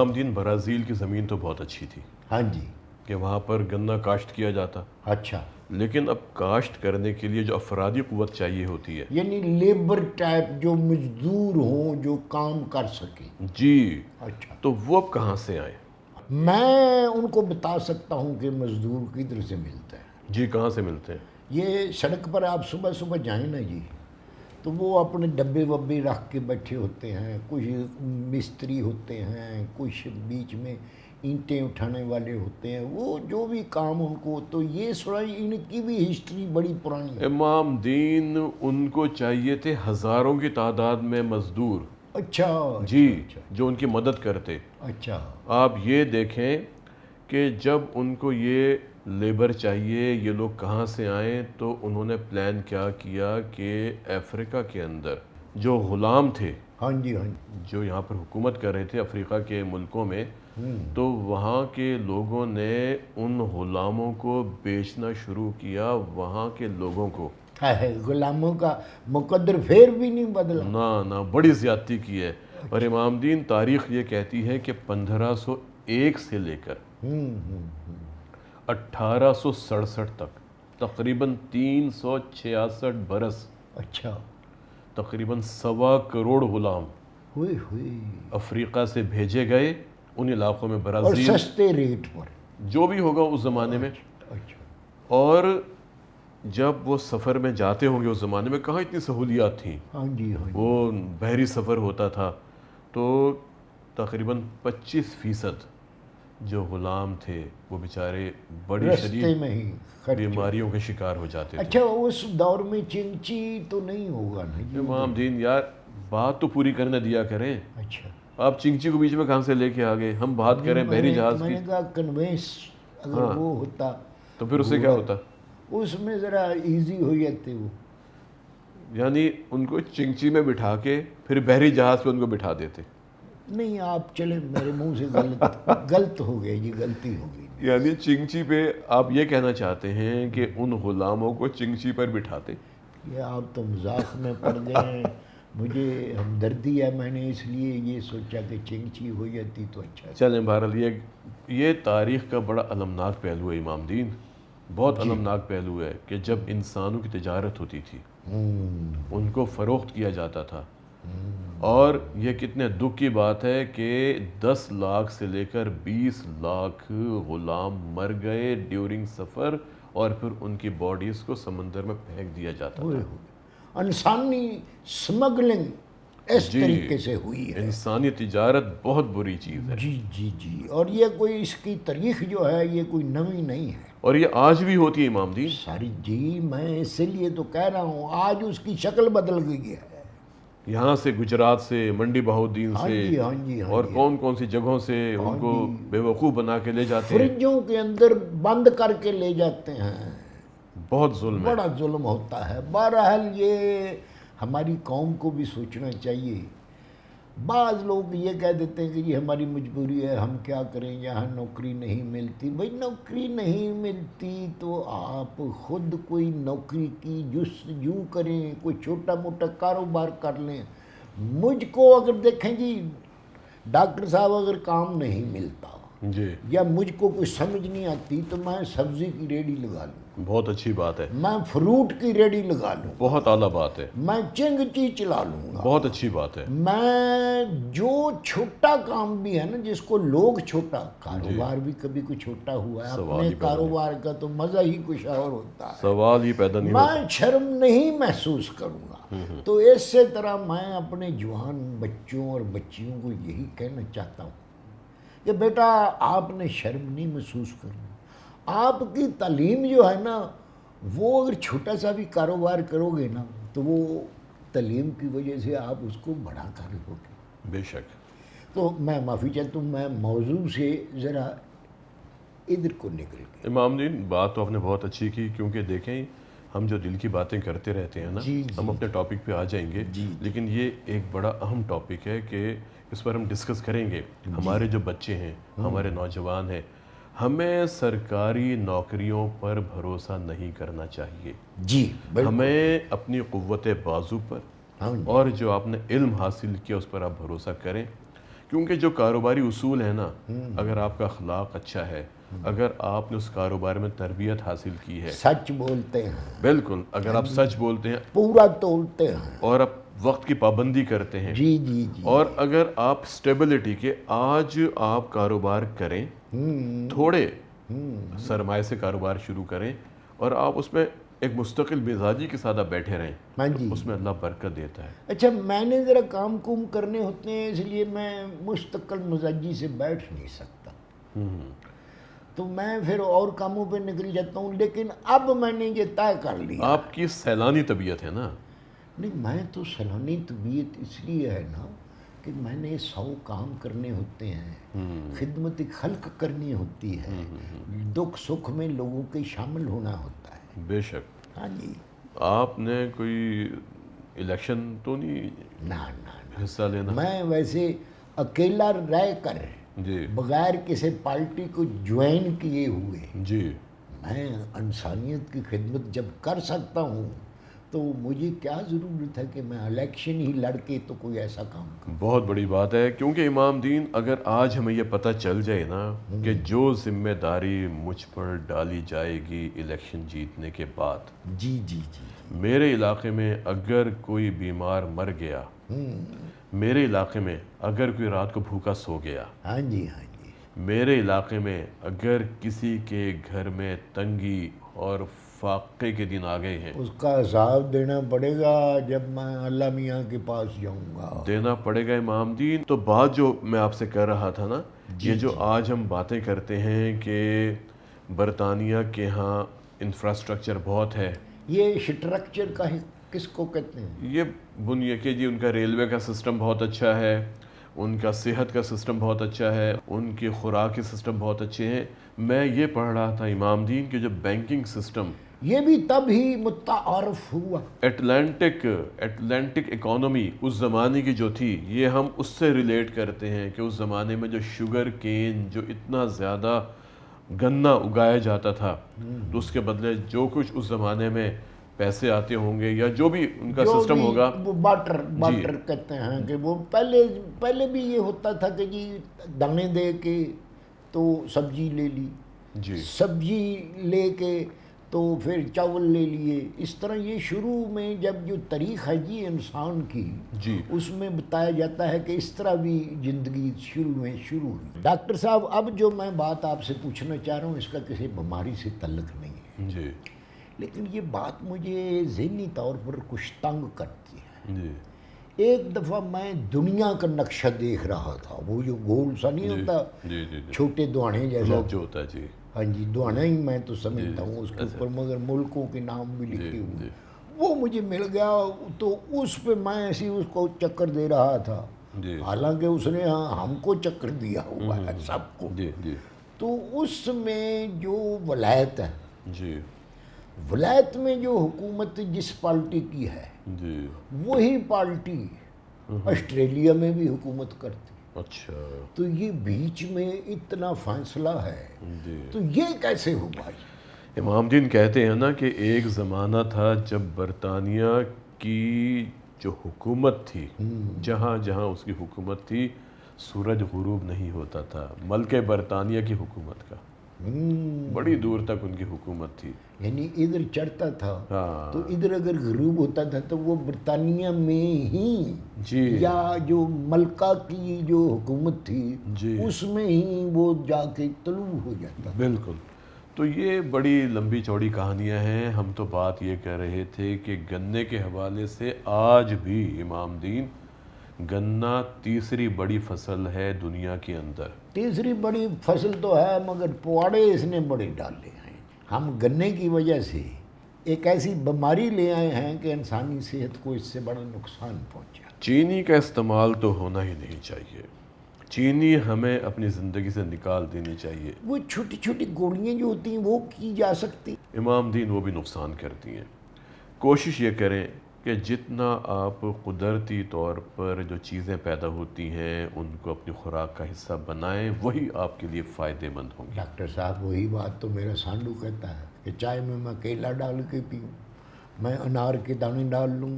امام دین برازیل کی زمین تو بہت اچھی تھی ہاں جی. کہ وہاں پر گنا کاشت کیا جاتا، اچھا. لیکن اب کاشت کرنے کے لیے جو افرادی قوت چاہیے ہوتی ہے، یعنی لیبر ٹائپ جو مزدور ہوں جو کام کر سکیں. جی، اچھا. تو وہ اب کہاں سے آئے؟ میں ان کو بتا سکتا ہوں کہ مزدور کدھر سے ملتا ہے. جی، کہاں سے ملتے ہیں؟ یہ سڑک پر آپ صبح صبح جائیں نا جی، تو وہ اپنے ڈبے وبے رکھ کے بیٹھے ہوتے ہیں، کچھ مستری ہوتے ہیں، کچھ بیچ میں اینٹیں اٹھانے والے ہوتے ہیں، وہ جو بھی کام ان کو. تو یہ سوائے ان کی بھی ہسٹری بڑی پرانی ہے. امام دین ان کو چاہیے تھے ہزاروں کی تعداد میں مزدور، اچھا. جی، اچھا. جو ان کی مدد کرتے. اچھا. آپ یہ دیکھیں کہ جب ان کو یہ لیبر چاہیے، یہ لوگ کہاں سے آئیں، تو انہوں نے پلان کیا کیا کہ افریقہ کے اندر جو غلام تھے، ہاں جی. ہاں جی. جو یہاں پر حکومت کر رہے تھے افریقہ کے ملکوں میں، تو وہاں کے لوگوں نے ان غلاموں کو بیچنا شروع کیا وہاں کے لوگوں کو. غلاموں کا مقدر پھر بھی نہیں بدلا. نہ بڑی زیادتی کی ہے. اور امام دین تاریخ یہ کہتی ہے کہ 1501 سے لے کر 1867 تک تقریباً 366 برس، اچھا. تقریباً 1.25 کروڑ غلام ہوئے ہوئے. افریقہ سے بھیجے گئے ان علاقوں میں، اور برازیل، سستے ریٹ پر. جو بھی ہوگا اس زمانے میں. اچھا. اور جب وہ سفر میں جاتے ہوں گے، اس زمانے میں کہاں اتنی سہولیات تھیں، ہاں جی. ہاں جی. وہ بحری سفر ہوتا تھا، تو تقریباً 25% جو غلام تھے وہ بیچارے بڑی رستے شدید میں ہی خرچ. بیماریوں کے شکار ہو جاتے تھے. اچھا، اس دور میں چنچی تو نہیں ہوگا نا جی؟ امام دین یار بات تو پوری کرنے دیا کریں. اچھا. آپ چنگچی کو بیچ میں کہاں سے لے کے آگے؟ ہم بات کریں بحری جہاز میں کی، نے کہا کنوینس اگر وہ ہوتا تو پھر اس سے کیا ہوتا؟ اس میں ذرا ایزی ہو جاتے وہ. یعنی ان کو چنگچی میں بٹھا کے پھر بحری جہاز پہ ان کو بٹھا دیتے. نہیں، آپ چلے، میرے منہ سے غلط ہو گیا جی، غلطی ہو گئی. یعنی چنگچی پہ آپ یہ کہنا چاہتے ہیں کہ ان غلاموں کو چنگچی پر بٹھاتے؟ یہ آپ تو مذاق میں پڑ گئے ہیں. مجھے ہمدردی ہے، میں نے اس لیے یہ سوچا کہ چنگچی ہو جاتی تو اچھا. چلیں بہرحال یہ تاریخ کا بڑا المناک پہلو ہے امام دین، بہت المناک پہلو ہے کہ جب انسانوں کی تجارت ہوتی تھی، ان کو فروخت کیا جاتا تھا. اور یہ کتنے دکھ کی بات ہے کہ 10 لاکھ سے لے کر 20 لاکھ غلام مر گئے ڈیورنگ سفر، اور پھر ان کی باڈیز کو سمندر میں پھینک دیا جاتا تھا. انسانی سمگلنگ اس طریقے سے ہوئی ہے. انسانی تجارت بہت بری چیز ہے. جی جی جی. اور یہ کوئی اس کی تاریخ جو ہے یہ کوئی نئی نہیں ہے، اور یہ آج بھی ہوتی ہے امام دین. ساری. جی، میں اسی لیے تو کہہ رہا ہوں آج اس کی شکل بدل گئی ہے. یہاں سے گجرات سے، منڈی بہاؤدین ہاں سے، جی. ہاں جی. ہاں اور جی. کون کون سی جگہوں سے ان کو بے وقوف بنا کے لے جاتے ہیں. فریجوں کے اندر بند کر کے لے جاتے ہیں. بہت ظلم ہے. بڑا ظلم ہوتا ہے. بہرحال یہ ہماری قوم کو بھی سوچنا چاہیے. بعض لوگ یہ کہہ دیتے ہیں کہ یہ ہماری مجبوری ہے، ہم کیا کریں، یہاں نوکری نہیں ملتی. بھائی نوکری نہیں ملتی تو آپ خود کوئی نوکری کی جستجو کریں، کوئی چھوٹا موٹا کاروبار کر لیں. مجھ کو اگر دیکھیں جی ڈاکٹر صاحب، اگر کام نہیں ملتا جی، یا مجھ کو کوئی سمجھ نہیں آتی تو میں سبزی کی ریڑھی لگا لوں، بہت اچھی بات ہے، میں فروٹ کی ریڑھی لگا لوں، بہت اعلیٰ بات ہے، میں چنگچی چلا لوں گا. بہت اچھی بات ہے. میں جو چھوٹا کام بھی ہے نا، جس کو لوگ چھوٹا کاروبار بھی کبھی کوئی چھوٹا ہوا ہے، اپنے کاروبار کا تو مزہ ہی کچھ اور ہوتا ہے. سوال ہی پیدا نہیں ہوتا. میں شرم نہیں محسوس کروں گا. تو اسی طرح میں اپنے جوان بچوں اور بچیوں کو یہی کہنا چاہتا ہوں کہ بیٹا آپ نے شرم نہیں محسوس کرنا. آپ کی تعلیم جو ہے نا، وہ اگر چھوٹا سا بھی کاروبار کرو گے نا تو وہ تعلیم کی وجہ سے آپ اس کو بڑا کر لو گے. بے شک. تو میں معافی چاہتا ہوں، میں موضوع سے ذرا ادھر کو نکل گیا. امام دین بات تو آپ نے بہت اچھی کی، کیونکہ دیکھیں ہم جو دل کی باتیں کرتے رہتے ہیں نا، ہم اپنے ٹاپک پہ آ جائیں گے، لیکن یہ ایک بڑا اہم ٹاپک ہے کہ اس پر ہم ڈسکس کریں گے. ہمارے جو بچے ہیں، ہمارے نوجوان ہیں، ہمیں سرکاری نوکریوں پر بھروسہ نہیں کرنا چاہیے. جی بالکل. ہمیں اپنی قوت بازو پر اور جو آپ نے علم حاصل کیا اس پر آپ بھروسہ کریں، کیونکہ جو کاروباری اصول ہے نا، اگر آپ کا اخلاق اچھا ہے، اگر آپ نے اس کاروبار میں تربیت حاصل کی ہے، سچ بولتے ہیں، بالکل اگر آپ سچ بولتے ہیں پورا تولتے ہیں، اور آپ وقت کی پابندی کرتے ہیں، جی جی جی، اور اگر آپ سٹیبلٹی کے آج آپ کاروبار کریں، تھوڑے سرمایہ سے کاروبار شروع کریں اور آپ اس میں ایک مستقل مزاجی کے ساتھ آپ بیٹھے رہیں، ہاں تو جی۔ اس میں اللہ برکت دیتا ہے۔ اچھا، میں نے ذرا کام کوم کرنے ہوتے ہیں، اس لیے میں مستقل مزاجی سے بیٹھ نہیں سکتا، تو میں پھر اور کاموں پہ نکل جاتا ہوں، لیکن اب میں نے یہ طے کر لیا۔ آپ کی سیلانی طبیعت ہے نا، نہیں، میں تو سیلانی طبیعت اس لیے ہے نا کہ میں نے 100 کام کرنے ہوتے ہیں، خدمت خلق کرنی ہوتی ہے، دکھ سکھ میں لوگوں کے شامل ہونا ہوتا ہے۔ بے شک۔ ہاں جی۔ آپ نے کوئی الیکشن تو نہیں نہ نہ، حصہ لینا؟ میں ویسے اکیلا رہ کر جی بغیر کسی پارٹی کو جوائن کیے ہوئے جی، میں انسانیت کی خدمت جب کر سکتا ہوں تو مجھے کیا ضرورت ہے کہ میں الیکشن ہی لڑ کے تو کوئی ایسا کام کروں۔ بہت بڑی بات ہے، کیونکہ امام دین اگر آج ہمیں یہ پتہ چل جائے نا کہ جو ذمہ داری مجھ پر ڈالی جائے گی الیکشن جیتنے کے بعد، جی جی جی، میرے علاقے میں اگر کوئی بیمار مر گیا، میرے علاقے میں اگر کوئی رات کو بھوکا سو گیا، ہاں جی ہاں جی، میرے علاقے میں اگر کسی کے گھر میں تنگی اور فاقے کے دن آ گئے ہیں، اس کا حساب دینا پڑے گا جب میں اللہ میاں کے پاس جاؤں گا۔ دینا پڑے گا امام دین۔ تو بات جو میں آپ سے کر رہا تھا نا، یہ جو آج ہم باتیں کرتے ہیں کہ برطانیہ کے ہاں انفراسٹرکچر بہت ہے، یہ اسٹرکچر کا کس کو کہتے ہیں؟ یہ بنیاد کہ جی ان کا ریلوے کا سسٹم بہت اچھا ہے، ان کا صحت کا سسٹم بہت اچھا ہے، ان کی خوراک کے سسٹم بہت اچھے ہیں۔ میں یہ پڑھ رہا تھا امام دین کہ جو بینکنگ سسٹم، یہ بھی تب ہی متعارف ہوا۔ اٹلانٹک اکانومی اس زمانے کی جو تھی، یہ ہم اس سے ریلیٹ کرتے ہیں کہ اس زمانے میں جو شوگر کین، جو اتنا زیادہ گنا اگایا جاتا تھا، تو اس کے بدلے جو کچھ اس زمانے میں پیسے آتے ہوں گے یا جو بھی ان کا جو سسٹم بھی ہوگا، وہ باٹر کہتے ہیں کہ وہ پہلے بھی یہ ہوتا تھا کہ جی دانے دے کے تو سبزی لے لی، جی سبزی لے کے تو پھر چاول لے لیے، اس طرح یہ شروع میں جب جو تاریخ ہے جی انسان کی، جی اس میں بتایا جاتا ہے کہ اس طرح بھی زندگی شروع ہوئی۔ ڈاکٹر صاحب، اب جو میں بات آپ سے پوچھنا چاہ رہا ہوں اس کا کسی بیماری سے تعلق نہیں ہے، جی لیکن یہ بات مجھے ذہنی طور پر کچھ تنگ کرتی ہے۔ جی ایک دفعہ میں دنیا کا نقشہ دیکھ رہا تھا، وہ جو گول سا نہیں ہوتا، جی جی جی، چھوٹے دوانے جیسا، گلوب جو ہوتا ہے، جی ہاں جی دوانا ہی میں تو سمجھتا ہوں اس کے اوپر، مگر ملکوں کے نام بھی لکھے ہوئے، جی وہ مجھے مل گیا، تو اس پہ میں ایسی اس کو چکر دے رہا تھا، جی حالانکہ اس نے ہم کو چکر دیا ہوا ہے سب کو۔ جی جی تو اس میں جو ولایت ہے، جی ولایت میں جو حکومت جس پارٹی کی ہے جی، وہی پارٹی آسٹریلیا میں بھی حکومت کرتی، اچھا تو یہ بیچ میں اتنا فاصلہ ہے، جی۔ تو یہ کیسے ہوا؟ امام دین کہتے ہیں نا کہ ایک زمانہ تھا جب برطانیہ کی جو حکومت تھی، جہاں جہاں اس کی حکومت تھی، سورج غروب نہیں ہوتا تھا، ملک برطانیہ کی حکومت کا، بڑی دور تک ان کی حکومت تھی۔ یعنی ادھر چڑھتا تھا ہاں تو ادھر اگر غروب ہوتا تھا تو وہ برطانیہ میں ہی، جی یا جو ملکہ کی جو حکومت تھی جی، اس میں ہی وہ جا کے طلوع ہو جاتا تھا۔ بالکل۔ تو یہ بڑی لمبی چوڑی کہانیاں ہیں، ہم تو بات یہ کر رہے تھے کہ گنے کے حوالے سے آج بھی امام دین، گنا تیسری بڑی فصل ہے دنیا کے اندر۔ تیسری بڑی فصل تو ہے، مگر پواڑے اس نے بڑے ڈالے ہیں۔ ہم گنے کی وجہ سے ایک ایسی بیماری لے آئے ہیں کہ انسانی صحت کو اس سے بڑا نقصان پہنچا۔ چینی کا استعمال تو ہونا ہی نہیں چاہیے، چینی ہمیں اپنی زندگی سے نکال دینی چاہیے۔ وہ چھوٹی چھوٹی گولیاں جو ہوتی ہیں وہ کی جا سکتی، امام دین وہ بھی نقصان کرتی ہیں۔ کوشش یہ کریں کہ جتنا آپ قدرتی طور پر جو چیزیں پیدا ہوتی ہیں ان کو اپنی خوراک کا حصہ بنائیں، وہی آپ کے لیے فائدہ مند ہوں گے۔ ڈاکٹر صاحب وہی بات تو میرا سانڈو کہتا ہے کہ چائے میں کیلا ڈال کے پیوں، میں انار کے دانے ڈال لوں،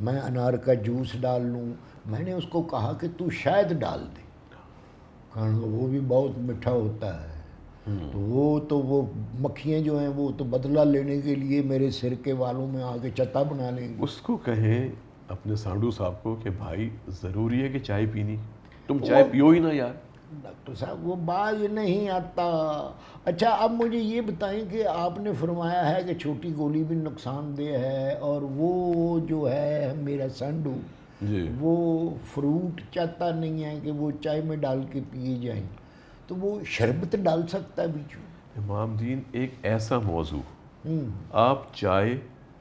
میں انار کا جوس ڈال لوں۔ میں نے اس کو کہا کہ تو شہد ڈال دے، کھانا وہ بھی بہت میٹھا ہوتا ہے، تو وہ مکھیاں جو ہیں وہ تو بدلہ لینے کے لیے میرے سر کے والوں میں آ کے چتا بنا لیں گے۔ اس کو کہیں اپنے سانڈو صاحب کو کہ بھائی ضروری ہے کہ چائے پینی، تم چائے پیو ہی نہ یار۔ ڈاکٹر صاحب وہ باز نہیں آتا۔ اچھا اب مجھے یہ بتائیں کہ آپ نے فرمایا ہے کہ چھوٹی گولی بھی نقصان دہ ہے، اور وہ جو ہے میرا سانڈو جی وہ فروٹ چاہتا نہیں ہے کہ وہ چائے میں ڈال کے پیے جائیں، تو وہ شربت ڈال سکتا ہے بیچو؟ امام دین ایک ایسا موضوع، آپ چائے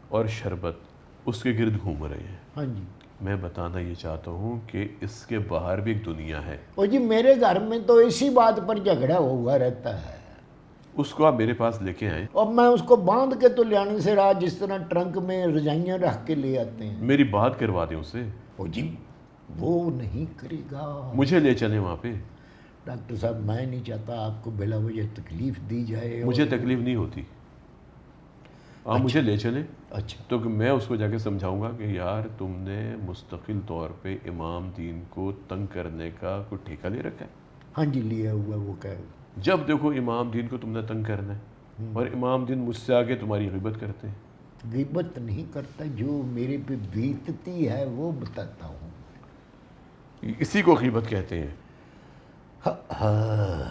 اور شربت اس کے گرد گھوم رہے ہیں، ہاں جی، میں بتانا یہ چاہتا ہوں کہ اس کے باہر بھی ایک دنیا ہے۔ اور جی میرے گھر میں تو اسی بات پر جھگڑا ہوا رہتا ہے، اس کو آپ میرے پاس لے کے آئیں، اور میں اس کو باندھ کے تو لے آنے سے رہا جس طرح ٹرنک میں رجائیاں رکھ کے لے آتے ہیں۔ میری بات کروا دیں اسے، او جی وہ نہیں کرے گا۔ مجھے لے چلیں وہاں پہ۔ ڈاکٹر صاحب میں نہیں چاہتا آپ کو بلا وجہ تکلیف دی جائے، اور مجھے تکلیف نہیں ہوتی، آپ مجھے لے چلیں اچھا تو کہ میں اس کو جا کے سمجھاؤں گا کہ یار تم نے مستقل طور پہ امام دین کو تنگ کرنے کا کوئی ٹھیکہ لے رکھا ہے۔ ہاں جی لیا ہوا وہ کہ جب دیکھو امام دین کو تم نے تنگ کرنا ہے، اور امام دین مجھ سے آگے تمہاری غیبت کرتے ہیں۔ غیبت نہیں کرتا، جو میرے پہ بیتتی ہے وہ بتاتا ہوں۔ اسی کو غیبت کہتے ہیں۔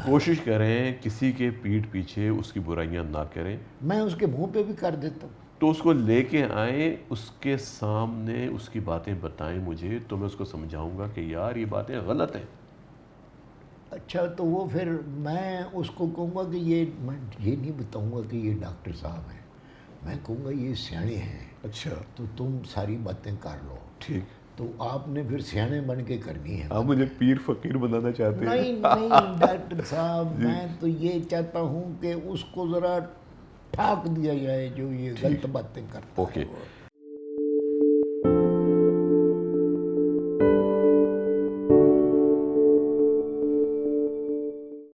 کوشش کریں کسی کے پیٹھ پیچھے اس کی برائیاں نہ کریں، میں اس کے منہ پہ بھی کر دیتا ہوں۔ تو اس کو لے کے آئیں، اس کے سامنے اس کی باتیں بتائیں مجھے، تو میں اس کو سمجھاؤں گا کہ یار یہ باتیں غلط ہیں۔ اچھا تو وہ پھر میں اس کو کہوں گا کہ میں یہ نہیں بتاؤں گا کہ یہ ڈاکٹر صاحب ہیں، میں کہوں گا یہ سیانے ہیں، اچھا تو تم ساری باتیں کر لو۔ ٹھیک، تو آپ نے پھر سیانے بن کے کرنی ہے۔ آپ مجھے پیر فقیر بنانا چاہتے ہیں؟ نہیں نہیں ڈاکٹر صاحب، میں تو یہ چاہتا ہوں کہ اس کو ذرا ٹھاک دیا جائے جو یہ غلط باتیں کرتا ہے۔ اوکے